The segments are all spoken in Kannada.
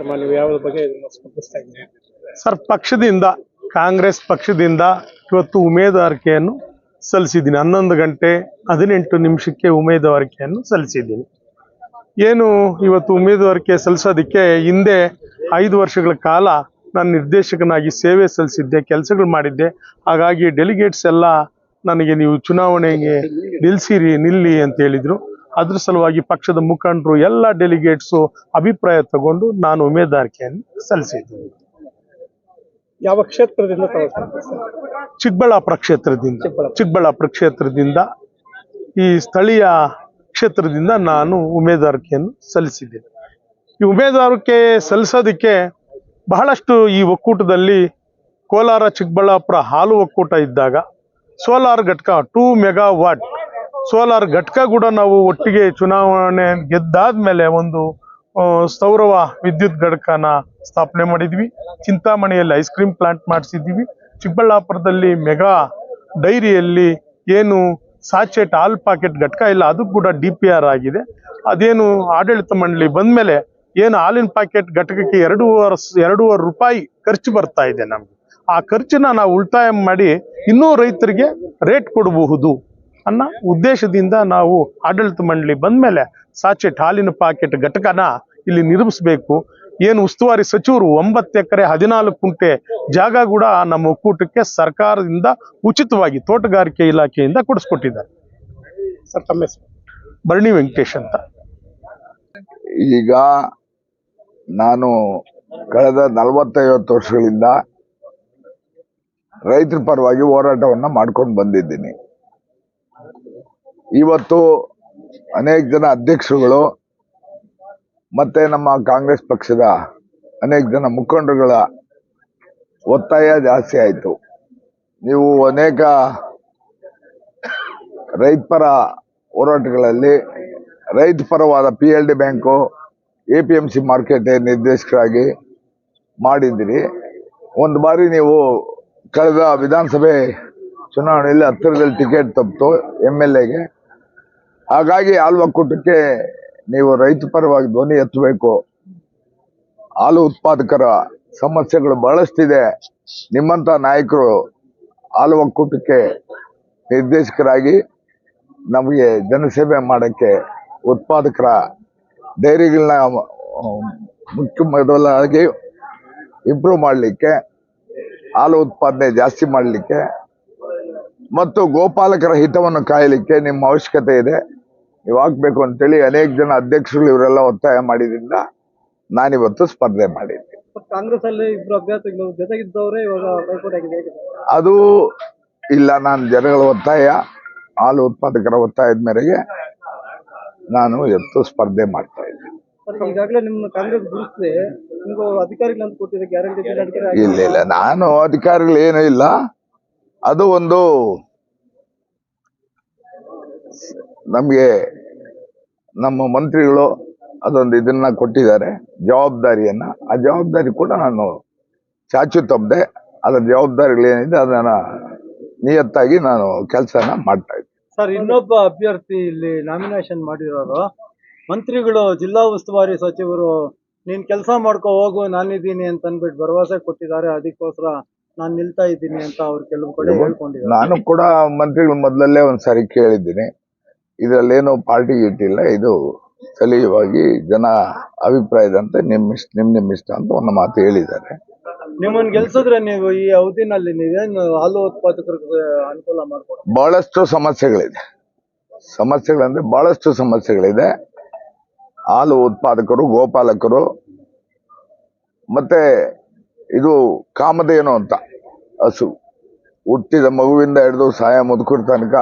ಕಾರ್ಯಕ್ರಮ, ನೀವು ಯಾವ ಬಗ್ಗೆ ಇದನ್ನ ಸ್ಪರ್ಧಿಸ್ತಾ ಇದ್ದೀರಿ? ಸರ್, ಪಕ್ಷದಿಂದ ಕಾಂಗ್ರೆಸ್ ಪಕ್ಷದಿಂದ ಇವತ್ತು ಉಮೇದುವಾರಿಕೆಯನ್ನು ಸಲ್ಲಿಸಿದ್ದೀನಿ. 11 ಗಂಟೆ 18 ನಿಮಿಷಕ್ಕೆ ಉಮೇದುವಾರಿಕೆಯನ್ನು ಸಲ್ಲಿಸಿದ್ದೀನಿ. ಏನು ಇವತ್ತು ಉಮೇದುವಾರಿಕೆ ಸಲ್ಲಿಸೋದಕ್ಕೆ ಹಿಂದೆ 5 ವರ್ಷಗಳ ಕಾಲ ನಾನು ನಿರ್ದೇಶಕನಾಗಿ ಸೇವೆ ಸಲ್ಲಿಸಿದ್ದೆ, ಕೆಲಸಗಳು ಮಾಡಿದ್ದೆ. ಹಾಗಾಗಿ ಡೆಲಿಗೇಟ್ಸ್ ಎಲ್ಲ ನನಗೆ ನೀವು ಚುನಾವಣೆಗೆ ನಿಲ್ಲಿ ಅಂತ ಹೇಳಿದ್ರು. ಅದ್ರ ಸಲುವಾಗಿ ಪಕ್ಷದ ಮುಖಂಡರು ಎಲ್ಲ ಡೆಲಿಗೇಟ್ಸು ಅಭಿಪ್ರಾಯ ತಗೊಂಡು ನಾನು ಉಮೇದುವಾರಿಕೆಯನ್ನು ಸಲ್ಲಿಸಿದ್ದೀನಿ. ಯಾವ ಕ್ಷೇತ್ರದಿಂದ? ಚಿಕ್ಕಬಳ್ಳಾಪುರ ಕ್ಷೇತ್ರದಿಂದ ಈ ಸ್ಥಳೀಯ ಕ್ಷೇತ್ರದಿಂದ ನಾನು ಉಮೇದುವಾರಿಕೆಯನ್ನು ಸಲ್ಲಿಸಿದ್ದೇನೆ. ಈ ಉಮೇದುವಾರಿಕೆ ಸಲ್ಲಿಸೋದಕ್ಕೆ ಬಹಳಷ್ಟು ಈ ಒಕ್ಕೂಟದಲ್ಲಿ ಕೋಲಾರ ಚಿಕ್ಕಬಳ್ಳಾಪುರ ಹಾಲು ಒಕ್ಕೂಟ ಇದ್ದಾಗ ಸೋಲಾರ್ ಘಟಕ 2 ಮೆಗಾವಾಟ್ ಸೋಲಾರ್ ಘಟಕ ಕೂಡ ನಾವು ಒಟ್ಟಿಗೆ ಚುನಾವಣೆ ಗೆದ್ದಾದ್ಮೇಲೆ ಒಂದು ಸೌರ ವಿದ್ಯುತ್ ಘಟಕನ ಸ್ಥಾಪನೆ ಮಾಡಿದ್ವಿ. ಚಿಂತಾಮಣಿಯಲ್ಲಿ ಐಸ್ ಕ್ರೀಮ್ ಪ್ಲಾಂಟ್ ಮಾಡಿಸಿದ್ದೀವಿ. ಚಿಕ್ಕಬಳ್ಳಾಪುರದಲ್ಲಿ ಮೆಗಾ ಡೈರಿಯಲ್ಲಿ ಏನು ಸಾಚೆಟ್ ಹಾಲ್ ಪಾಕೆಟ್ ಘಟಕ ಇಲ್ಲ, ಅದು ಕೂಡ DPR ಆಗಿದೆ. ಅದೇನು ಆಡಳಿತ ಮಂಡಳಿ ಬಂದ್ಮೇಲೆ ಏನು ಹಾಲಿನ ಪ್ಯಾಕೆಟ್ ಘಟಕಕ್ಕೆ 2.5 ರೂಪಾಯಿ ಖರ್ಚು ಬರ್ತಾ ಇದೆ. ನಮ್ಗೆ ಆ ಖರ್ಚನ್ನ ನಾವು ಉಳಿತಾಯ ಮಾಡಿ ಇನ್ನೂ ರೈತರಿಗೆ ರೇಟ್ ಕೊಡಬಹುದು ಅನ್ನೋ ಉದ್ದೇಶದಿಂದ ನಾವು ಆಡಳಿತ ಮಂಡಳಿ ಬಂದ್ಮೇಲೆ ಸಾಚೆಟ್ ಹಾಲಿನ ಪ್ಯಾಕೆಟ್ ಘಟಕನ ಇಲ್ಲಿ ನಿರ್ಮಿಸಬೇಕು. ಏನು ಉಸ್ತುವಾರಿ ಸಚಿವರು 9 ಎಕರೆ 14 ಕುಂಟೆ ಜಾಗ ಕೂಡ ನಮ್ಮ ಒಕ್ಕೂಟಕ್ಕೆ ಸರ್ಕಾರದಿಂದ ಉಚಿತವಾಗಿ ತೋಟಗಾರಿಕೆ ಇಲಾಖೆಯಿಂದ ಕೊಡಿಸ್ಕೊಟ್ಟಿದ್ದಾರೆ. ಸರ್, ತಮ್ಮ ಹೆಸರು? ಭರಣಿ ವೆಂಕಟೇಶ್ ಅಂತ. ಈಗ ನಾನು ಕಳೆದ 40-50 ವರ್ಷಗಳಿಂದ ರೈತರ ಪರವಾಗಿ ಹೋರಾಟವನ್ನ ಮಾಡ್ಕೊಂಡು ಬಂದಿದ್ದೀನಿ. ಇವತ್ತು ಅನೇಕ ಜನ ಅಧ್ಯಕ್ಷರುಗಳು ಮತ್ತೆ ನಮ್ಮ ಕಾಂಗ್ರೆಸ್ ಪಕ್ಷದ ಅನೇಕ ಜನ ಮುಖಂಡರುಗಳ ಒತ್ತಾಯ ಜಾಸ್ತಿ ಆಯಿತು. ನೀವು ಅನೇಕ ರೈತ ಪರ ಹೋರಾಟಗಳಲ್ಲಿ ರೈತ ಪರವಾದ PLD ಬ್ಯಾಂಕು, APMC ಮಾರ್ಕೆಟ್ ನಿರ್ದೇಶಕರಾಗಿ ಮಾಡಿದ್ದೀರಿ. ಒಂದು ಬಾರಿ ನೀವು ಕಳೆದ ವಿಧಾನಸಭೆ ಚುನಾವಣೆಯಲ್ಲಿ ಹತ್ತಿರದಲ್ಲಿ ಟಿಕೆಟ್ ತಪ್ಪಿತು MLAಗೆ. ಹಾಗಾಗಿ ಹಾಲು ಒಕ್ಕೂಟಕ್ಕೆ ನೀವು ರೈತ ಪರವಾಗಿ ಧ್ವನಿ ಎತ್ತಬೇಕು. ಹಾಲು ಉತ್ಪಾದಕರ ಸಮಸ್ಯೆಗಳು ಬಹಳಷ್ಟಿದೆ. ನಿಮ್ಮಂತ ನಾಯಕರು ಹಾಲು ಒಕ್ಕೂಟಕ್ಕೆ ನಿರ್ದೇಶಕರಾಗಿ ನಮಗೆ ಜನಸೇವೆ ಮಾಡಕ್ಕೆ, ಉತ್ಪಾದಕರ ಡೈರಿಗಳನ್ನ ಮೊದಲಾಗಿ ಇಂಪ್ರೂವ್ ಮಾಡಲಿಕ್ಕೆ, ಹಾಲು ಉತ್ಪಾದನೆ ಜಾಸ್ತಿ ಮಾಡಲಿಕ್ಕೆ ಮತ್ತು ಗೋಪಾಲಕರ ಹಿತವನ್ನು ಕಾಯಲಿಕ್ಕೆ ನಿಮ್ಮ ಅವಶ್ಯಕತೆ ಇದೆ. ನೀವು ಆಗ್ಬೇಕು ಅಂತೇಳಿ ಅನೇಕ ಜನ ಅಧ್ಯಕ್ಷರು ಇವರೆಲ್ಲ ಒತ್ತಾಯ ಮಾಡಿದ್ರಿಂದ ನಾನಿವತ್ತು ಸ್ಪರ್ಧೆ ಮಾಡಿದ್ದೆ. ಕಾಂಗ್ರೆಸ್ ಅಲ್ಲಿ 2 ಅಭ್ಯರ್ಥಿಗಳು ಜೊತೆಗಿದ್ದವರೇ ಇವಾಗ ಬೈಕಾಟ್ ಆಗಿದೆ. ಅದು ಇಲ್ಲ, ನಾನು ಜನಗಳ ಒತ್ತಾಯ, ಹಾಲು ಉತ್ಪಾದಕರ ಒತ್ತಾಯದ ಮೇರೆಗೆ ನಾನು ಇವತ್ತು ಸ್ಪರ್ಧೆ ಮಾಡ್ತಾ ಇದ್ದೆ. ಈಗಾಗಲೇ ನಿಮ್ಮ ಕಾಂಗ್ರೆಸ್ ಗುರುತಿಸಿ ನಿಮ್ಗೆ ಅಧಿಕಾರಿಗಳಂತ ಕೊಟ್ಟಿದೆ, ಗ್ಯಾರಂಟಿ ಇಲ್ಲ, ನಾನು ಅಧಿಕಾರಿಗಳು ಏನೂ ಇಲ್ಲ. ಅದು ಒಂದು ನಮ್ಗೆ ನಮ್ಮ ಮಂತ್ರಿಗಳು ಅದೊಂದು ಇದನ್ನ ಕೊಟ್ಟಿದ್ದಾರೆ, ಜವಾಬ್ದಾರಿಯನ್ನ. ಆ ಜವಾಬ್ದಾರಿ ಕೂಡ ನಾನು ಚಾಚು ತಪ್ಪದೆ ಅದರ ಜವಾಬ್ದಾರಿಗಳೇನಿದೆ ಅದನ್ನ ನಿಯತ್ತಾಗಿ ನಾನು ಕೆಲಸನ ಮಾಡ್ತಾ ಇದ್ದೆ. ಸರ್, ಇನ್ನೊಬ್ಬ ಅಭ್ಯರ್ಥಿ ಇಲ್ಲಿ ನಾಮಿನೇಷನ್ ಮಾಡಿರೋರು ಮಂತ್ರಿಗಳು, ಜಿಲ್ಲಾ ಉಸ್ತುವಾರಿ ಸಚಿವರು ನೀನ್ ಕೆಲಸ ಮಾಡ್ಕೋ ಹೋಗು ನಾನಿದ್ದೀನಿ ಅಂತ ಅಂದ್ಬಿಟ್ಟು ಭರವಸೆ ಕೊಟ್ಟಿದ್ದಾರೆ. ಅದಕ್ಕೋಸ್ಕರ ನಾನು ನಿಲ್ತಾ ಇದ್ದೀನಿ ಅಂತ ಅವ್ರು ಕೆಲವು ಕಡೆ ಹೇಳ್ಕೊಂಡಿದ್ದಾರೆ. ನಾನು ಕೂಡ ಮಂತ್ರಿಗಳು ಮೊದಲಲ್ಲೇ ಒಂದ್ಸಾರಿ ಕೇಳಿದ್ದೀನಿ, ಇದರಲ್ಲೇನು ಪಾರ್ಟಿ ಇಟ್ಟಿಲ್ಲ, ಇದು ಸ್ಥಳೀಯವಾಗಿ ಜನ ಅಭಿಪ್ರಾಯದಂತೆ ನಿಮ್ ಇಷ್ಟ ಅಂತ ಒಂದು ಮಾತು ಹೇಳಿದ್ದಾರೆ. ನಿಮ್ಮನ್ನು ಗೆಲ್ಸಿದ್ರೆ ನೀವು ಈ ಅವಧಿನಲ್ಲಿ ನೀವೇನು ಹಾಲು ಉತ್ಪಾದಕರಿಗೆ ಅನುಕೂಲ ಮಾಡ್ಕೊಡ? ಬಹಳಷ್ಟು ಸಮಸ್ಯೆಗಳಂದ್ರೆ ಬಹಳಷ್ಟು ಸಮಸ್ಯೆಗಳಿದೆ. ಹಾಲು ಉತ್ಪಾದಕರು, ಗೋಪಾಲಕರು, ಮತ್ತೆ ಇದು ಕಾಮಧೇನು ಅಂತ ಹಸು, ಹುಟ್ಟಿದ ಮಗುವಿಂದ ಹಿಡಿದು ಸಾಯ ಮುದುಕರ ತನಕ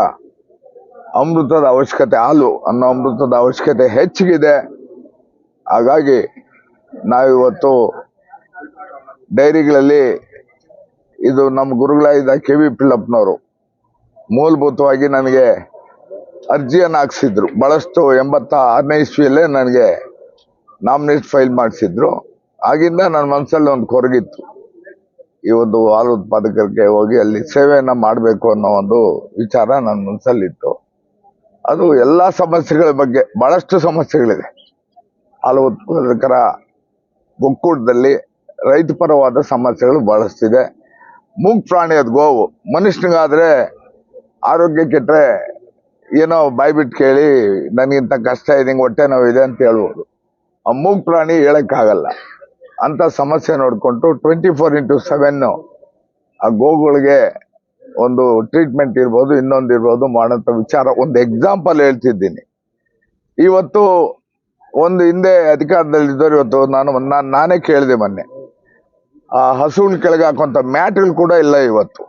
ಅಮೃತದ ಅವಶ್ಯಕತೆ, ಹಾಲು ಅನ್ನೋ ಅಮೃತದ ಅವಶ್ಯಕತೆ ಹೆಚ್ಚಿಗಿದೆ. ಹಾಗಾಗಿ ನಾವಿವತ್ತು ಡೈರಿಗಳಲ್ಲಿ ಇದು ನಮ್ಮ ಗುರುಗಳಾದ KV ಪಿಳ್ಳಪ್ಪನವರು ಮೂಲಭೂತವಾಗಿ ನನಗೆ ಅರ್ಜಿಯನ್ನು ಹಾಕ್ಸಿದ್ರು. ಬಹಳಷ್ಟು 86ನೇ ಇಸ್ವಿಯಲ್ಲೇ ನನಗೆ ನಾಮಿನೇಟ್ ಫೈಲ್ ಮಾಡಿಸಿದ್ರು. ಆಗಿಂದ ನನ್ನ ಮನಸ್ಸಲ್ಲಿ ಒಂದು ಕೊರಗಿತ್ತು, ಈ ಒಂದು ಹಾಲು ಉತ್ಪಾದಕರಿಗೆ ಹೋಗಿ ಅಲ್ಲಿ ಸೇವೆಯನ್ನ ಮಾಡಬೇಕು ಅನ್ನೋ ಒಂದು ವಿಚಾರ ನನ್ನ ಮನಸ್ಸಲ್ಲಿತ್ತು. ಅದು ಎಲ್ಲ ಸಮಸ್ಯೆಗಳ ಬಗ್ಗೆ, ಬಹಳಷ್ಟು ಸಮಸ್ಯೆಗಳಿದೆ. ಹಾಲು ಉತ್ಪಾದಕರ ಒಕ್ಕೂಟದಲ್ಲಿ ರೈತ ಪರವಾದ ಸಮಸ್ಯೆಗಳು ಬಹಳಷ್ಟಿದೆ. ಮೂಗ್ ಪ್ರಾಣಿ ಅದು ಗೋವು. ಮನುಷ್ಯನಿಗಾದ್ರೆ ಆರೋಗ್ಯ ಕೆಟ್ಟರೆ ಏನೋ ಬಾಯ್ಬಿಟ್ಟು ಕೇಳಿ ನನಗಿಂತ ಕಷ್ಟ ಇದೆ, ಹೊಟ್ಟೆ ನೋವಿದೆ ಅಂತ ಹೇಳ್ಬೋದು. ಆ ಮೂಗ್ ಪ್ರಾಣಿ ಹೇಳಕ್ಕಾಗಲ್ಲ. ಅಂತ ಸಮಸ್ಯೆ ನೋಡ್ಕೊಂಡು 24x7 ಆ ಗೋಗಳಿಗೆ ಒಂದು ಟ್ರೀಟ್ಮೆಂಟ್ ಇರ್ಬೋದು, ಇನ್ನೊಂದು ಇರ್ಬೋದು ಮಾಡೋಂಥ ವಿಚಾರ. ಒಂದು ಎಕ್ಸಾಂಪಲ್ ಹೇಳ್ತಿದ್ದೀನಿ. ಇವತ್ತು ಒಂದು ಹಿಂದೆ ಅಧಿಕಾರದಲ್ಲಿದ್ದವರು ಇವತ್ತು ನಾನೇ ಕೇಳಿದೆ ಮೊನ್ನೆ, ಆ ಹಸುವಿನ ಕೆಳಗೆ ಹಾಕುವಂತ ಮ್ಯಾಟ್ಗಳು ಕೂಡ ಇಲ್ಲ. ಇವತ್ತು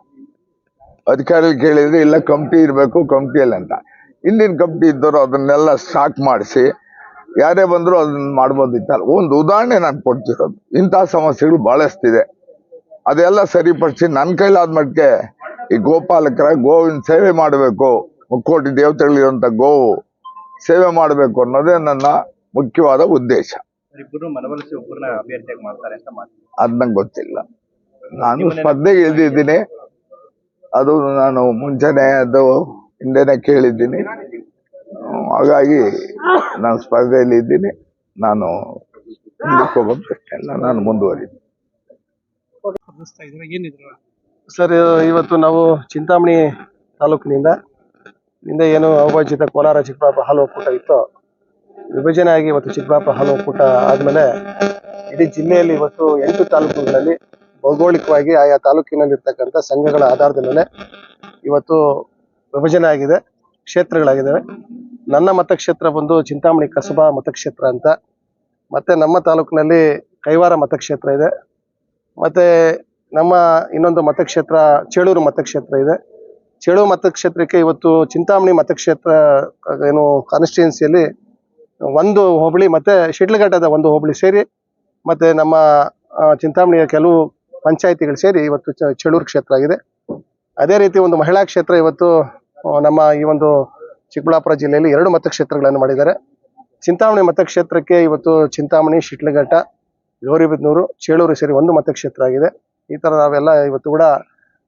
ಅಧಿಕಾರಿಗಳು ಕೇಳಿದ್ರೆ ಇಲ್ಲ ಕಮಿಟಿ ಇರಬೇಕು, ಕಮಿಟಿಯಲ್ಲಿ ಅಂತ. ಹಿಂದಿನ ಕಮಿಟಿ ಇದ್ದವರು ಅದನ್ನೆಲ್ಲ ಸ್ಟಾಕ್ ಮಾಡಿಸಿ ಯಾರೇ ಬಂದ್ರು ಅದನ್ನ ಮಾಡ್ಬೋದಿತ್ತಲ್ಲ. ಒಂದು ಉದಾಹರಣೆ ನಾನು ಕೊಡ್ತಿರೋದು. ಇಂತಹ ಸಮಸ್ಯೆಗಳು ಬಹಳಷ್ಟಿದೆ. ಅದೆಲ್ಲ ಸರಿಪಡಿಸಿ ನನ್ನ ಕೈಲಾದ ಮಟ್ಟಿಗೆ ಈ ಗೋಪಾಲಕರ ಗೋವಿನ ಸೇವೆ ಮಾಡಬೇಕು, ಮುಕ್ಕೋಟಿ ದೇವತೆಗಳಿರುವಂತ ಗೋವು ಸೇವೆ ಮಾಡಬೇಕು ಅನ್ನೋದೇ ನನ್ನ ಮುಖ್ಯವಾದ ಉದ್ದೇಶ. ಅದ್ ನಂಗೆ ಗೊತ್ತಿಲ್ಲ. ನಾನು ಸ್ಪರ್ಧೆಗೆ ಇಳಿದಿದ್ದೀನಿ. ಅದು ನಾನು ಮುಂಚೆನೆ ಅದು ಹಿಂದೆನೆ ಕೇಳಿದ್ದೀನಿ. ಹಾಗಾಗಿ ನಾನು ಸ್ಪರ್ಧೆಯಲ್ಲಿ ಇದ್ದೀನಿ. ನಾನು ಮುಂದಕ್ಕೆ ಹೋಗೋದು ಪ್ರಶ್ನೆ ಇಲ್ಲ. ನಾನು ಮುಂದುವರಿದ್ದೀನಿ. ಸರ್, ಇವತ್ತು ನಾವು ಚಿಂತಾಮಣಿ ತಾಲೂಕಿನಿಂದ ಹಿಂದೆ ಏನು ಅವಿಭಜಿತ ಕೋಲಾರ ಚಿಕ್ಕಬಳ್ಳಾಪುರ ಹಾಲು ಒಕ್ಕೂಟ ಇತ್ತು, ವಿಭಜನೆ ಆಗಿ ಇವತ್ತು ಚಿಕ್ಕಬಳ್ಳಾಪುರ ಹಾಲು ಒಕ್ಕೂಟ ಆದ್ಮೇಲೆ ಇಡೀ ಜಿಲ್ಲೆಯಲ್ಲಿ ಇವತ್ತು 8 ತಾಲೂಕುಗಳಲ್ಲಿ ಭೌಗೋಳಿಕವಾಗಿ ಆಯಾ ತಾಲೂಕಿನಲ್ಲಿ ಇರ್ತಕ್ಕಂಥ ಸಂಘಗಳ ಆಧಾರದ ಮೇಲೆ ಇವತ್ತು ವಿಭಜನೆ ಆಗಿದೆ, ಕ್ಷೇತ್ರಗಳಾಗಿದ್ದಾವೆ. ನನ್ನ ಮತಕ್ಷೇತ್ರ ಬಂದು ಚಿಂತಾಮಣಿ ಕಸಬಾ ಮತಕ್ಷೇತ್ರ ಅಂತ, ಮತ್ತೆ ನಮ್ಮ ತಾಲೂಕಿನಲ್ಲಿ ಕೈವಾರ ಮತಕ್ಷೇತ್ರ ಇದೆ, ಮತ್ತೆ ನಮ್ಮ ಇನ್ನೊಂದು ಮತಕ್ಷೇತ್ರ ಚೇಳೂರು ಮತಕ್ಷೇತ್ರ ಇದೆ. ಚೇಳೂರು ಮತಕ್ಷೇತ್ರಕ್ಕೆ ಇವತ್ತು ಚಿಂತಾಮಣಿ ಮತಕ್ಷೇತ್ರ ಏನು ಕಾನ್ಸ್ಟಿಟ್ಯೂನ್ಸಿಯಲ್ಲಿ ಒಂದು ಹೋಬಳಿ ಮತ್ತೆ ಶಿಡ್ಲಘಟ್ಟದ ಒಂದು ಹೋಬಳಿ ಸೇರಿ ಮತ್ತೆ ನಮ್ಮ ಚಿಂತಾಮಣಿಯ ಕೆಲವು ಪಂಚಾಯಿತಿಗಳು ಸೇರಿ ಇವತ್ತು ಚೇಳೂರು ಕ್ಷೇತ್ರ ಆಗಿದೆ. ಅದೇ ರೀತಿ ಒಂದು ಮಹಿಳಾ ಕ್ಷೇತ್ರ ಇವತ್ತು ನಮ್ಮ ಈ ಒಂದು ಚಿಕ್ಕಬಳ್ಳಾಪುರ ಜಿಲ್ಲೆಯಲ್ಲಿ 2 ಮತಕ್ಷೇತ್ರಗಳನ್ನು ಮಾಡಿದ್ದಾರೆ. ಚಿಂತಾಮಣಿ ಮತಕ್ಷೇತ್ರಕ್ಕೆ ಇವತ್ತು ಚಿಂತಾಮಣಿ, ಶಿಡ್ಲಘಟ್ಟ, ಗೌರಿಬಿದನೂರು, ಚೇಳೂರು ಸೇರಿ 1 ಮತಕ್ಷೇತ್ರ ಆಗಿದೆ. ಈ ತರ ನಾವೆಲ್ಲ ಇವತ್ತು ಕೂಡ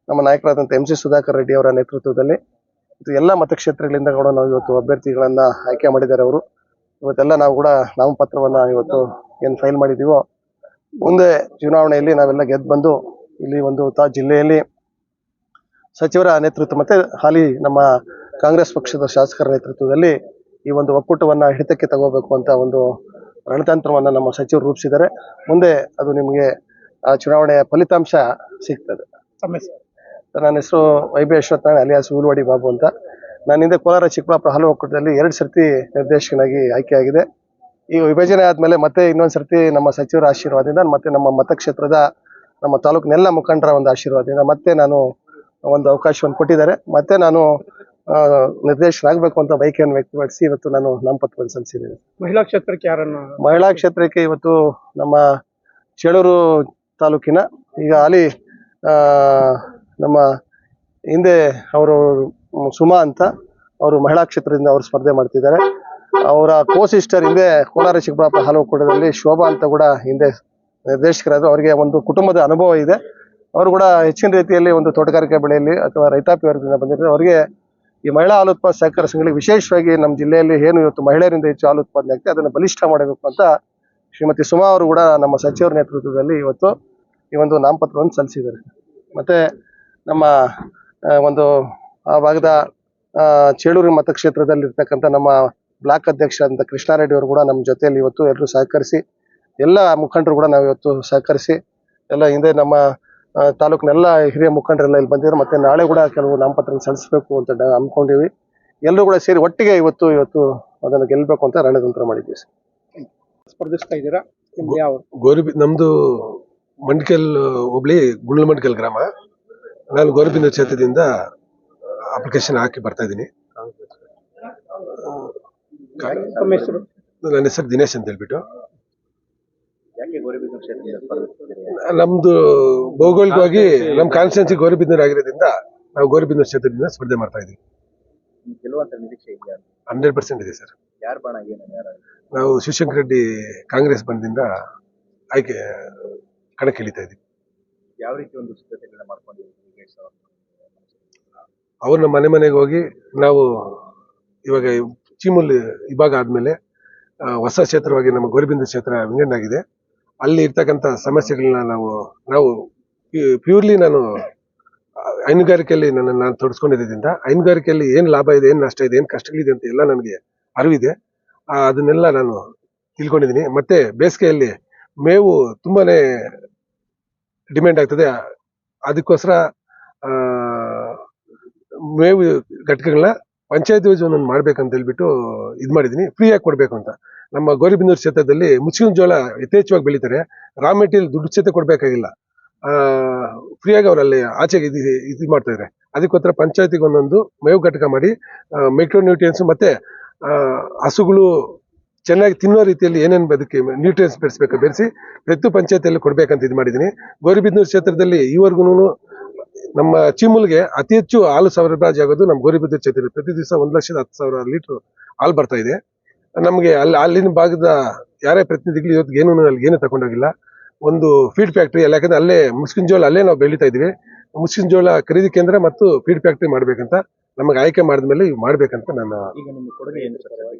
ನಮ್ಮ ನಾಯಕರಾದಂಥ MC ಸುಧಾಕರ್ ರೆಡ್ಡಿ ಅವರ ನೇತೃತ್ವದಲ್ಲಿ ಎಲ್ಲ ಮತಕ್ಷೇತ್ರಗಳಿಂದ ಕೂಡ ನಾವು ಇವತ್ತು ಅಭ್ಯರ್ಥಿಗಳನ್ನ ಆಯ್ಕೆ ಮಾಡಿದ್ದಾರೆ. ಅವರು ಇವತ್ತೆಲ್ಲ ನಾವು ಕೂಡ ನಾಮಪತ್ರವನ್ನ ಇವತ್ತು ಏನು ಫೈಲ್ ಮಾಡಿದೀವೋ ಮುಂದೆ ಚುನಾವಣೆಯಲ್ಲಿ ನಾವೆಲ್ಲ ಗೆದ್ದು ಬಂದು ಇಲ್ಲಿ ಒಂದು ಜಿಲ್ಲೆಯಲ್ಲಿ ಸಚಿವರ ನೇತೃತ್ವ ಮತ್ತೆ ಹಾಲಿ ನಮ್ಮ ಕಾಂಗ್ರೆಸ್ ಪಕ್ಷದ ಶಾಸಕರ ನೇತೃತ್ವದಲ್ಲಿ ಈ ಒಂದು ಒಕ್ಕೂಟವನ್ನ ಹಿಡಿತಕ್ಕೆ ತಗೋಬೇಕು ಅಂತ ಒಂದು ರಣತಂತ್ರವನ್ನ ನಮ್ಮ ಸಚಿವರು ರೂಪಿಸಿದ್ದಾರೆ. ಮುಂದೆ ಅದು ನಿಮಗೆ ಆ ಚುನಾವಣೆಯ ಫಲಿತಾಂಶ ಸಿಗ್ತದೆ. ನನ್ನ ಹೆಸರು YB ಅಶ್ವಥ್ ನಾರಾಯಣ ಅಲಿಯಾಸ್ ಉಲ್ವಾಡಿ ಬಾಬು ಅಂತ. ನಾನು ಹಿಂದೆ ಕೋಲಾರ ಚಿಕ್ಕಬಳ್ಳಾಪುರ ಹಾಲು ಒಕ್ಕೂಟದಲ್ಲಿ 2 ಸರ್ತಿ ನಿರ್ದೇಶಕನಾಗಿ ಆಯ್ಕೆಯಾಗಿದೆ. ಈಗ ವಿಭಜನೆ ಆದ್ಮೇಲೆ ಮತ್ತೆ ಇನ್ನೊಂದು ಸರ್ತಿ ನಮ್ಮ ಸಚಿವರ ಆಶೀರ್ವಾದದಿಂದ ಮತ್ತೆ ನಮ್ಮ ಮತಕ್ಷೇತ್ರದ ನಮ್ಮ ತಾಲೂಕಿನೆಲ್ಲ ಮುಖಂಡರ ಒಂದು ಆಶೀರ್ವಾದದಿಂದ ಮತ್ತೆ ನಾನು ಒಂದು ಅವಕಾಶವನ್ನು ಕೊಟ್ಟಿದ್ದಾರೆ. ಮತ್ತೆ ನಾನು ನಿರ್ದೇಶಕರಾಗಬೇಕು ಅಂತ ಬಯಕೆಯನ್ನು ವ್ಯಕ್ತಪಡಿಸಿ ಇವತ್ತು ನಾನು ನಾಮಪತ್ರವನ್ನು ಸಲ್ಲಿಸಿದ್ದೇನೆ. ಮಹಿಳಾ ಕ್ಷೇತ್ರಕ್ಕೆ ಯಾರನ್ನು? ಮಹಿಳಾ ಕ್ಷೇತ್ರಕ್ಕೆ ಇವತ್ತು ನಮ್ಮ ಚೇಳೂರು ತಾಲೂಕಿನ ಈಗ ಹಾಲಿ ನಮ್ಮ ಹಿಂದೆ ಅವರು ಸುಮಾ ಅಂತ ಅವರು ಮಹಿಳಾ ಕ್ಷೇತ್ರದಿಂದ ಅವರು ಸ್ಪರ್ಧೆ ಮಾಡ್ತಿದ್ದಾರೆ. ಅವರ ಕೋ-ಸಿಸ್ಟರ್ ಹಿಂದೆ ಕೋಲಾರ ಚಿಕ್ಕಬಳ್ಳಾಪುರ ಹಾಲು ಒಕ್ಕೂಟದಲ್ಲಿ ಶೋಭಾ ಅಂತ ಕೂಡ ಹಿಂದೆ ನಿರ್ದೇಶಕರಾದ್ರು. ಅವರಿಗೆ ಒಂದು ಕುಟುಂಬದ ಅನುಭವ ಇದೆ. ಅವರು ಕೂಡ ಹೆಚ್ಚಿನ ರೀತಿಯಲ್ಲಿ ಒಂದು ತೋಟಗಾರಿಕೆ ಬೆಳೆಯಲ್ಲಿ ಅಥವಾ ರೈತಾಪಿ ವರ್ಗದಿಂದ ಬಂದಿದ್ದಾರೆ. ಅವರಿಗೆ ಈ ಮಹಿಳಾ ಹಾಲು ಉತ್ಪಾದಕ ಸಹಕಾರ ಸಂಘಗಳಿಗೆ ವಿಶೇಷವಾಗಿ ನಮ್ಮ ಜಿಲ್ಲೆಯಲ್ಲಿ ಏನು ಇವತ್ತು ಮಹಿಳೆಯರಿಂದ ಹೆಚ್ಚು ಹಾಲು ಉತ್ಪಾದನೆ ಆಗ್ತದೆ ಅದನ್ನು ಬಲಿಷ್ಠ ಮಾಡಬೇಕು ಅಂತ ಶ್ರೀಮತಿ ಸುಮಾ ಅವರು ಕೂಡ ನಮ್ಮ ಸಚಿವರ ನೇತೃತ್ವದಲ್ಲಿ ಇವತ್ತು ಈ ಒಂದು ನಾಮಪತ್ರವನ್ನು ಸಲ್ಲಿಸಿದ್ದಾರೆ. ಮತ್ತೆ ನಮ್ಮ ಒಂದು ಆ ಭಾಗದ ಚೇಳೂರು ಮತಕ್ಷೇತ್ರದಲ್ಲಿ ಇರ್ತಕ್ಕಂಥ ನಮ್ಮ ಬ್ಲಾಕ್ ಅಧ್ಯಕ್ಷರಾದಂಥ ಕೃಷ್ಣಾರೆಡ್ಡಿ ಅವರು ಕೂಡ ನಮ್ಮ ಜೊತೆಯಲ್ಲಿ ಇವತ್ತು ಎಲ್ಲರೂ ಸಹಕರಿಸಿ ಎಲ್ಲ ಮುಖಂಡರು ಕೂಡ ನಾವು ಇವತ್ತು ಸಹಕರಿಸಿ ಎಲ್ಲ ಹಿಂದೆ ನಮ್ಮ ತಾಲೂಕಿನೆಲ್ಲ ಹಿರಿಯ ಮುಖಂಡರೆಲ್ಲ ಇಲ್ಲಿ ಬಂದಿದ್ದಾರೆ. ಮತ್ತೆ ನಾಳೆ ಕೂಡ ಕೆಲವು ನಾಮಪತ್ರ ಸಲ್ಲಿಸಬೇಕು ಅಂತ ಅಂದ್ಕೊಂಡಿವಿ. ಎಲ್ಲರೂ ಕೂಡ ಸೇರಿ ಒಟ್ಟಿಗೆ ಇವತ್ತು ಅದನ್ನು ಗೆಲ್ಲಬೇಕು ಅಂತ ರಣತಂತ್ರ ಮಾಡಿದ್ದೀವಿ. ಸ್ಪರ್ಧಿಸ್ತಾ ಇದ್ದೀರಾ? ಯಾವ? ನಮ್ದು ಮಂಡ್ಕಲ್ ಹೋಬಳಿ ಗುಂಡ್ಲಮಂಡ್ಕಲ್ ಗ್ರಾಮ. ನಾನು ಗೌರಿಬಿದನೂರು ಕ್ಷೇತ್ರದಿಂದ ಅಪ್ಲಿಕೇಶನ್ ಹಾಕಿ ಬರ್ತಾ ಇದ್ದೀನಿ. ನನ್ನ ಹೆಸರು ದಿನೇಶ್ ಅಂತ ಹೇಳ್ಬಿಟ್ಟು. ನಮ್ದು ಭೌಗೋಳಿಕವಾಗಿ ನಮ್ಮ ಕಾನ್ಸ್ಟಿಟ್ಯೂನ್ಸಿ ಗೌರಿಬಿದನೂರು ಆಗಿರೋದ್ರಿಂದ ನಾವು ಗೌರಿಬಿದನೂರು ಕ್ಷೇತ್ರದಿಂದ ಸ್ಪರ್ಧೆ ಮಾಡ್ತಾ ಇದ್ದೀವಿ. 100% ಇದೆ ಸರ್. ನಾವು ಶಿವಶಂಕರ ರೆಡ್ಡಿ ಕಾಂಗ್ರೆಸ್ ಬಣದಿಂದ ಆಯ್ಕೆ ಕಣಕ್ಕೆ ಇಳಿತಾ ಇದ್ದೀವಿ. ಯಾವ ರೀತಿ ಒಂದು ಸಿದ್ಧತೆಗಳನ್ನ ಮಾಡ್ಕೊಂಡಿದ್ದೀವಿ? ಅವ್ರು ನಮ್ಮ ಮನೆಗೆ ಹೋಗಿ ನಾವು ಇವಾಗ ಚೀಮೂಲ್ ವಿಭಾಗ ಆದ್ಮೇಲೆ ಹೊಸ ಕ್ಷೇತ್ರವಾಗಿ ನಮ್ಮ ಗೌರಿಬಿದನೂರು ಕ್ಷೇತ್ರ ವಿಂಗಡಣೆ ಆಗಿದೆ. ಅಲ್ಲಿ ಇರ್ತಕ್ಕಂಥ ಸಮಸ್ಯೆಗಳನ್ನ ನಾವು ಪ್ಯೂರ್ಲಿ ನಾನು ಹೈನುಗಾರಿಕೆಯಲ್ಲಿ ನಾನು ತೊಡಸ್ಕೊಂಡಿದ್ದರಿಂದ ಹೈನುಗಾರಿಕೆಯಲ್ಲಿ ಏನ್ ಲಾಭ ಇದೆ, ಏನ್ ನಷ್ಟ ಇದೆ, ಏನ್ ಕಷ್ಟಗಳಿದೆ ಅಂತ ಎಲ್ಲ ನನಗೆ ಅರಿವಿದೆ. ಅದನ್ನೆಲ್ಲ ನಾನು ತಿಳ್ಕೊಂಡಿದ್ದೀನಿ. ಮತ್ತೆ ಬೇಸಿಗೆಯಲ್ಲಿ ಮೇವು ತುಂಬಾನೇ ಡಿಮ್ಯಾಂಡ್ ಆಗ್ತದೆ. ಅದಕ್ಕೋಸ್ಕರ ಮೇವು ಘಟಕಗಳನ್ನ ಪಂಚಾಯತ್ ವೈಸ್ ಒಂದೊಂದು ಮಾಡ್ಬೇಕಂತ ಹೇಳ್ಬಿಟ್ಟು ಇದು ಮಾಡಿದೀನಿ. ಫ್ರೀಯಾಗಿ ಕೊಡ್ಬೇಕು ಅಂತ. ನಮ್ಮ ಗೌರಿಬಿದನೂರು ಕ್ಷೇತ್ರದಲ್ಲಿ ಮುಸ್ಕಿನ ಜೋಳ ಯಥೇಚ್ಛವಾಗಿ ಬೆಳೀತಾರೆ. ರಾ ಮೆಟೀರಿಯಲ್ ದುಡ್ಡು ಸಹಿತ ಕೊಡ್ಬೇಕಾಗಿಲ್ಲ. ಫ್ರೀಯಾಗಿ ಅವರಲ್ಲಿ ಆಚೆಗೆ ಇದು ಮಾಡ್ತಾ ಇದ್ದಾರೆ. ಅದಕ್ಕೋಸ್ಕರ ಪಂಚಾಯತಿಗೆ ಒಂದೊಂದು ಮೇವು ಘಟಕ ಮಾಡಿ ಮೈಕ್ರೋ ನ್ಯೂಟ್ರಿಯನ್ಸ್ ಮತ್ತೆ ಹಸುಗಳು ಚೆನ್ನಾಗಿ ತಿನ್ನೋ ರೀತಿಯಲ್ಲಿ ಏನೇನು ಅದಕ್ಕೆ ನ್ಯೂಟ್ರಿಯನ್ಸ್ ಬೆರೆಸಿ ಪ್ರತಿ ಪಂಚಾಯತಿಯಲ್ಲಿ ಕೊಡ್ಬೇಕಂತ ಇದು ಮಾಡಿದ್ದೀನಿ. ಗೌರಿಬಿದನೂರು ಕ್ಷೇತ್ರದಲ್ಲಿ ಈವರೆಗೂ ನಮ್ಮ ಚೀಮುಲ್ಗೆ ಅತಿ ಹೆಚ್ಚು ಹಾಲು ಸರಬರಾಜು ಆಗೋದು ನಮ್ಮ ಗೌರಿಬಿದನೂರು ಕ್ಷೇತ್ರದಲ್ಲಿ. ಪ್ರತಿ ದಿವಸ 1,10,000 ಲೀಟರ್ ಹಾಲು ಬರ್ತಾ ಇದೆ. ನಮಗೆ ಅಲ್ಲಿನ ಭಾಗದ ಯಾರೇ ಪ್ರತಿನಿಧಿಗಳು ಇವತ್ತು ಏನು ತಗೊಂಡೋಗಿಲ್ಲ. ಒಂದು ಫೀಡ್ ಫ್ಯಾಕ್ಟ್ರಿ ಅಲ್ಲ, ಯಾಕಂದ್ರೆ ಅಲ್ಲೇ ಮುಸ್ಕಿನ ಜೋಳ ಅಲ್ಲೇ ನಾವು ಬೆಳೀತಾ ಇದೀವಿ. ಮುಸ್ಕಿನ ಜೋಳ ಖರೀದಿ ಕೇಂದ್ರ ಮತ್ತು ಫೀಡ್ ಫ್ಯಾಕ್ಟ್ರಿ ಮಾಡ್ಬೇಕಂತ ನಮಗೆ ಆಯ್ಕೆ ಮಾಡಿದ್ಮೇಲೆ ಇವು ಮಾಡ್ಬೇಕಂತ ನನ್ನ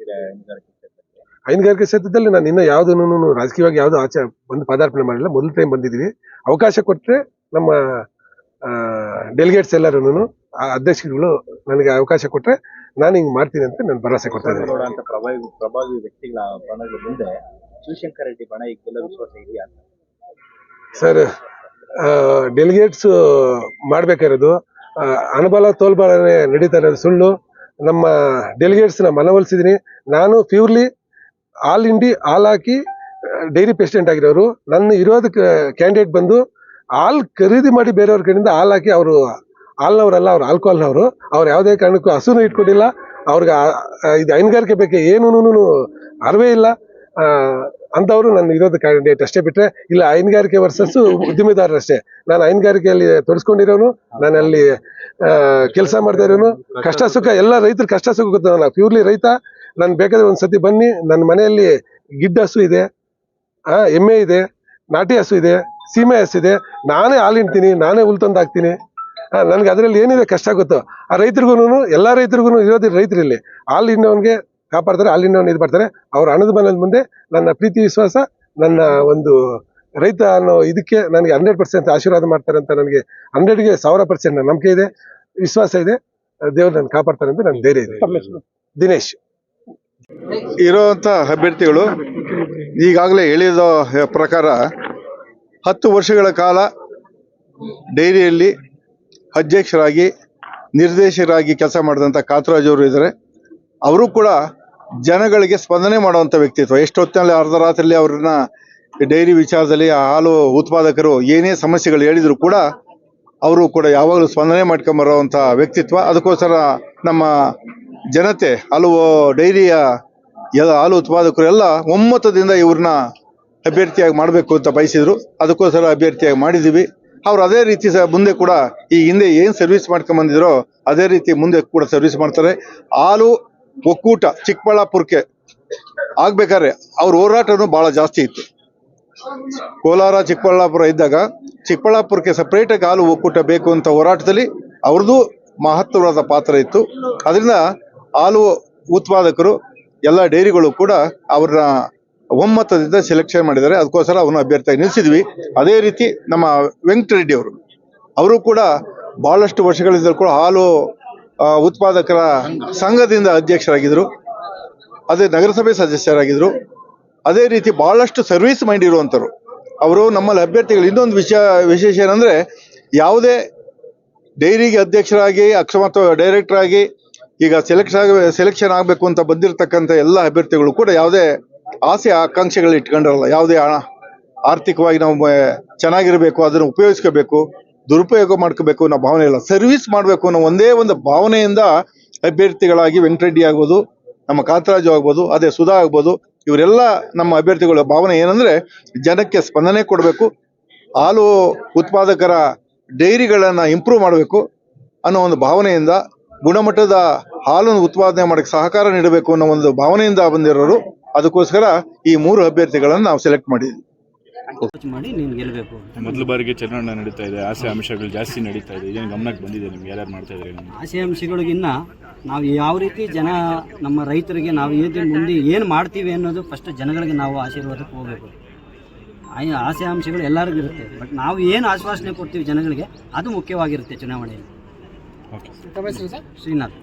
ಹೈನುಗಾರಿಕೆ ಕ್ಷೇತ್ರದಲ್ಲಿ ನಾನು ಇನ್ನೂ ಯಾವುದನ್ನು ರಾಜಕೀಯವಾಗಿ ಯಾವ್ದು ಆಚೆ ಬಂದು ಪದಾರ್ಪಣೆ ಮಾಡಿಲ್ಲ. ಮೊದಲ ಟೈಮ್ ಬಂದಿದ್ದೀವಿ. ಅವಕಾಶ ಕೊಟ್ಟರೆ ನಮ್ಮ ಡೆಲಿಗೇಟ್ಸ್ ಎಲ್ಲರೂ ಅಧ್ಯಕ್ಷರುಗಳು ನನಗೆ ಅವಕಾಶ ಕೊಟ್ಟರೆ ನಾನು ಹಿಂಗೆ ಮಾಡ್ತೀನಿ ಅಂತ ನಾನು ಭರವಸೆ ಕೊಡ್ತಾ ಇದ್ದೀನಿ. ಪ್ರಭಾವಿ ವ್ಯಕ್ತಿಗಳ ಬಣಗಳ ಮುಂದೆ ಶಿವಶಂಕರ್ ರೆಡ್ಡಿ ಬಣ ಈಗ ಗೆಲ್ಲೋ ವಿಶ್ವಾಸ ಇದೆಯಾ ಅಂತ ಸರ್? ಡೆಲಿಗೇಟ್ಸ್ ಮಾಡ್ಬೇಕಾಗಿರೋದು ಅನುಬಲ ತೋಲ್ಬಲನೆ ನಡೀತಾ ಇರೋದು ಸುಳ್ಳು. ನಮ್ಮ ಡೆಲಿಗೇಟ್ಸ್ನ ಮನವೊಲಿಸಿದ್ದೀನಿ. ನಾನು ಪ್ಯೂರ್ಲಿ ಆಲ್ ಹಾಕಿ ಡೈರಿ ಪ್ರೆಸಿಡೆಂಟ್ ಆಗಿರೋರು. ನನ್ನ ಇರೋದು ಕ್ಯಾಂಡಿಡೇಟ್ ಬಂದು ಹಾಲು ಖರೀದಿ ಮಾಡಿ ಬೇರೆಯವ್ರ ಕಡೆಯಿಂದ ಹಾಲು ಹಾಕಿ ಅವರು ಹಾಲ್ನವರಲ್ಲ, ಅವ್ರು ಆಲ್ಕೋಹಾಲ್ನವರು. ಅವ್ರು ಯಾವುದೇ ಕಾರಣಕ್ಕೂ ಹಸುನು ಇಟ್ಕೊಂಡಿಲ್ಲ. ಅವ್ರಿಗೆ ಇದು ಹೈನುಗಾರಿಕೆ ಬಗ್ಗೆ ಏನೂ ಅರಿವೇ ಇಲ್ಲ ಅಂಥವ್ರು ನನ್ನ ಇರೋದು ಕ್ಯಾಂಡಿಡೇಟ್ ಅಷ್ಟೇ. ಬಿಟ್ಟರೆ ಇಲ್ಲ ಹೈನುಗಾರಿಕೆ ವರ್ಸಸ್ ಉದ್ಯಮಿದಾರರಷ್ಟೇ. ನಾನು ಹೈನುಗಾರಿಕೆಯಲ್ಲಿ ತೊಡಸ್ಕೊಂಡಿರೋನು, ನಾನು ಅಲ್ಲಿ ಕೆಲಸ ಮಾಡ್ತಾ ಇರೋನು. ಕಷ್ಟ ಸುಖ ಎಲ್ಲ ರೈತರ ಕಷ್ಟ ಸುಖ ಗೊತ್ತ. ನಾನು ಪ್ಯೂರ್ಲಿ ರೈತ. ನಾನು ಬೇಕಾದ್ರೆ ಒಂದ್ಸತಿ ಬನ್ನಿ, ನನ್ನ ಮನೆಯಲ್ಲಿ ಗಿಡ್ಡ ಹಸು ಇದೆ, ಎಮ್ಮೆ ಇದೆ, ನಾಟಿ ಹಸು ಇದೆ, ಸೀಮೆ ಹಸು ಇದೆ. ನಾನೇ ಹಾಲು ಹಿಂಡ್ತೀನಿ, ನಾನೇ ಹುಲ್ ತಂದು ಹಾಕ್ತೀನಿ. ನನಗೆ ಅದರಲ್ಲಿ ಏನಿದೆ ಕಷ್ಟ ಗೊತ್ತು. ಆ ರೈತರಿಗೂ ಎಲ್ಲ ರೈತರಿಗೂ ಇರೋದು ರೈತರಲ್ಲಿ ಹಾಲು ಹಿಂಡೋನ್ಗೆ ಕಾಪಾಡ್ತಾರೆ, ಹಾಲು ಹಿಂಡೋನ್ ಇದು ಮಾಡ್ತಾರೆ. ಅವ್ರ ಹಣದ ಮನದ ಮುಂದೆ ನನ್ನ ಪ್ರೀತಿ ವಿಶ್ವಾಸ, ನನ್ನ ಒಂದು ರೈತ ಅನ್ನೋ ಇದಕ್ಕೆ ನನಗೆ 100% ಆಶೀರ್ವಾದ ಮಾಡ್ತಾರೆ ಅಂತ ನನಗೆ 100ಗೆ 1000% ನಂಬಿಕೆ ಇದೆ, ವಿಶ್ವಾಸ ಇದೆ. ದೇವ್ರು ನನ್ನ ಕಾಪಾಡ್ತಾರೆ ಅಂತ ನನ್ನ ಧೈರ್ಯ ಇದೆ. ದಿನೇಶ್ ಇರುವಂತ ಅಭ್ಯರ್ಥಿಗಳು ಈಗಾಗಲೇ ಹೇಳಿದ ಪ್ರಕಾರ 10 ವರ್ಷಗಳ ಕಾಲ ಡೈರಿಯಲ್ಲಿ ಅಧ್ಯಕ್ಷರಾಗಿ ನಿರ್ದೇಶಕರಾಗಿ ಕೆಲಸ ಮಾಡಿದಂಥ ಕಾತರಾಜ್ ಅವರು ಇದ್ದಾರೆ. ಅವರು ಕೂಡ ಜನಗಳಿಗೆ ಸ್ಪಂದನೆ ಮಾಡುವಂಥ ವ್ಯಕ್ತಿತ್ವ. ಎಷ್ಟೊತ್ತಿನಲ್ಲಿ ಅರ್ಧ ರಾತ್ರಿಯಲ್ಲಿ ಅವ್ರನ್ನ ಡೈರಿ ವಿಚಾರದಲ್ಲಿ ಹಾಲು ಉತ್ಪಾದಕರು ಏನೇ ಸಮಸ್ಯೆಗಳು ಹೇಳಿದ್ರು ಕೂಡ ಅವರು ಕೂಡ ಯಾವಾಗಲೂ ಸ್ಪಂದನೆ ಮಾಡ್ಕೊಂಬರುವಂಥ ವ್ಯಕ್ತಿತ್ವ. ಅದಕ್ಕೋಸ್ಕರ ನಮ್ಮ ಜನತೆ ಹಲವು ಡೈರಿಯ ಎಲ್ಲ ಹಾಲು ಉತ್ಪಾದಕರು ಎಲ್ಲ ಒಮ್ಮತದಿಂದ ಇವ್ರನ್ನ ಅಭ್ಯರ್ಥಿಯಾಗಿ ಮಾಡಬೇಕು ಅಂತ ಬಯಸಿದ್ರು. ಅದಕ್ಕೋಸ್ಕರ ಅಭ್ಯರ್ಥಿಯಾಗಿ ಮಾಡಿದ್ದೀವಿ. ಅವ್ರು ಅದೇ ರೀತಿ ಮುಂದೆ ಕೂಡ ಈ ಹಿಂದೆ ಏನು ಸರ್ವಿಸ್ ಮಾಡ್ಕೊಂಬಂದಿದ್ರೋ ಅದೇ ರೀತಿ ಮುಂದೆ ಕೂಡ ಸರ್ವಿಸ್ ಮಾಡ್ತಾರೆ. ಹಾಲು ಒಕ್ಕೂಟ ಚಿಕ್ಕಬಳ್ಳಾಪುರಕ್ಕೆ ಆಗ್ಬೇಕಾದ್ರೆ ಅವ್ರ ಹೋರಾಟನೂ ಭಾಳ ಜಾಸ್ತಿ ಇತ್ತು. ಕೋಲಾರ ಚಿಕ್ಕಬಳ್ಳಾಪುರ ಇದ್ದಾಗ ಚಿಕ್ಕಬಳ್ಳಾಪುರಕ್ಕೆ ಸಪ್ರೇಟಾಗಿ ಹಾಲು ಒಕ್ಕೂಟ ಬೇಕು ಅಂತ ಹೋರಾಟದಲ್ಲಿ ಅವ್ರದ್ದು ಮಹತ್ವವಾದ ಪಾತ್ರ ಇತ್ತು. ಅದರಿಂದ ಹಾಲು ಉತ್ಪಾದಕರು ಎಲ್ಲ ಡೈರಿಗಳು ಕೂಡ ಅವ್ರನ್ನ ಒಮ್ಮತದಿಂದ ಸೆಲೆಕ್ಷನ್ ಮಾಡಿದ್ದಾರೆ. ಅದಕ್ಕೋಸ್ಕರ ಅವ್ರನ್ನ ಅಭ್ಯರ್ಥಿಯಾಗಿ ನಿಲ್ಲಿಸಿದ್ವಿ. ಅದೇ ರೀತಿ ನಮ್ಮ ವೆಂಕಟರೆಡ್ಡಿ ಅವರು ಕೂಡ ಬಹಳಷ್ಟು ವರ್ಷಗಳಿಂದ ಕೂಡ ಹಾಲು ಉತ್ಪಾದಕರ ಸಂಘದಿಂದ ಅಧ್ಯಕ್ಷರಾಗಿದ್ದರು, ಅದೇ ನಗರಸಭೆ ಸದಸ್ಯರಾಗಿದ್ದರು. ಅದೇ ರೀತಿ ಬಹಳಷ್ಟು ಸರ್ವಿಸ್ ಮೈಂಡ್ ಇರುವಂಥವ್ರು ಅವರು ನಮ್ಮಲ್ಲಿ ಅಭ್ಯರ್ಥಿಗಳು. ಇನ್ನೊಂದು ವಿಶೇಷ ಏನಂದರೆ ಯಾವುದೇ ಡೈರಿಗೆ ಅಧ್ಯಕ್ಷರಾಗಿ ಅಕಸ್ಮಾತ್ ಡೈರೆಕ್ಟರ್ ಆಗಿ ಈಗ ಸೆಲೆಕ್ಷನ್ ಆಗಬೇಕು ಅಂತ ಬಂದಿರತಕ್ಕಂಥ ಎಲ್ಲ ಅಭ್ಯರ್ಥಿಗಳು ಕೂಡ ಯಾವುದೇ ಆಸೆ ಆಕಾಂಕ್ಷೆಗಳು ಇಟ್ಕೊಂಡಿರಲ್ಲ. ಯಾವುದೇ ಆರ್ಥಿಕವಾಗಿ ನಾವು ಚೆನ್ನಾಗಿರಬೇಕು, ಅದನ್ನು ಉಪಯೋಗಿಸ್ಕೋಬೇಕು, ದುರುಪಯೋಗ ಮಾಡ್ಕೋಬೇಕು ಅನ್ನೋ ಭಾವನೆ ಇಲ್ಲ. ಸರ್ವಿಸ್ ಮಾಡಬೇಕು ಅನ್ನೋ ಒಂದೇ ಒಂದು ಭಾವನೆಯಿಂದ ಅಭ್ಯರ್ಥಿಗಳಾಗಿ ವೆಂಕಟರೆಡ್ಡಿ ಆಗ್ಬೋದು, ನಮ್ಮ ಕಾತರಾಜು ಆಗ್ಬೋದು, ಅದೇ ಸುಧಾ ಆಗ್ಬೋದು, ಇವರೆಲ್ಲ ನಮ್ಮ ಅಭ್ಯರ್ಥಿಗಳ ಭಾವನೆ ಏನಂದರೆ ಜನಕ್ಕೆ ಸ್ಪಂದನೆ ಕೊಡಬೇಕು, ಹಾಲು ಉತ್ಪಾದಕರ ಡೈರಿಗಳನ್ನು ಇಂಪ್ರೂವ್ ಮಾಡಬೇಕು ಅನ್ನೋ ಒಂದು ಭಾವನೆಯಿಂದ, ಗುಣಮಟ್ಟದ ಹಾಲನ್ನು ಉತ್ಪಾದನೆ ಮಾಡೋಕ್ಕೆ ಸಹಕಾರ ನೀಡಬೇಕು ಅನ್ನೋ ಒಂದು ಭಾವನೆಯಿಂದ ಬಂದಿರೋರು. ಅದಕ್ಕೋಸ್ಕರ ಈ 3 ಅಭ್ಯರ್ಥಿಗಳನ್ನು ನಾವು ಸೆಲೆಕ್ಟ್ ಮಾಡಿದ್ವಿ. ಮೊದಲ ಬಾರಿಗೆ ಚುನಾವಣೆ ನಡೀತಾ ಇದೆ, ಆಸೆ ಅಂಶಗಳು ಜಾಸ್ತಿ ನಡೀತಾ ಇದೆ. ಏನು ಗಮನಕ್ಕೆ ಬಂದಿದೆ ನಿಮ್ಗೆ? ಯಾರ್ಯಾರು ಮಾಡ್ತಾ ಇದ್ದಾರೆ? ಆಸೆ ಅಂಶಗಳಿಗಿನ್ನ ನಾವು ಯಾವ ರೀತಿ ನಮ್ಮ ರೈತರಿಗೆ ನಾವು ಮುಂದೆ ಏನು ಮಾಡ್ತೀವಿ ಅನ್ನೋದು ಫಸ್ಟ್ ಜನಗಳಿಗೆ ನಾವು ಆಶೀರ್ವಾದಕ್ಕೆ ಹೋಗಬೇಕು. ಆಸೆ ಆಂಶಗಳು ಎಲ್ಲರಿಗೂ ಇರುತ್ತೆ. ಬಟ್ ನಾವು ಏನು ಆಶ್ವಾಸನೆ ಕೊಡ್ತೀವಿ ಜನಗಳಿಗೆ ಅದು ಮುಖ್ಯವಾಗಿರುತ್ತೆ ಚುನಾವಣೆಯಲ್ಲಿ. ಓಕೆ ಶ್ರೀನಾಥ್.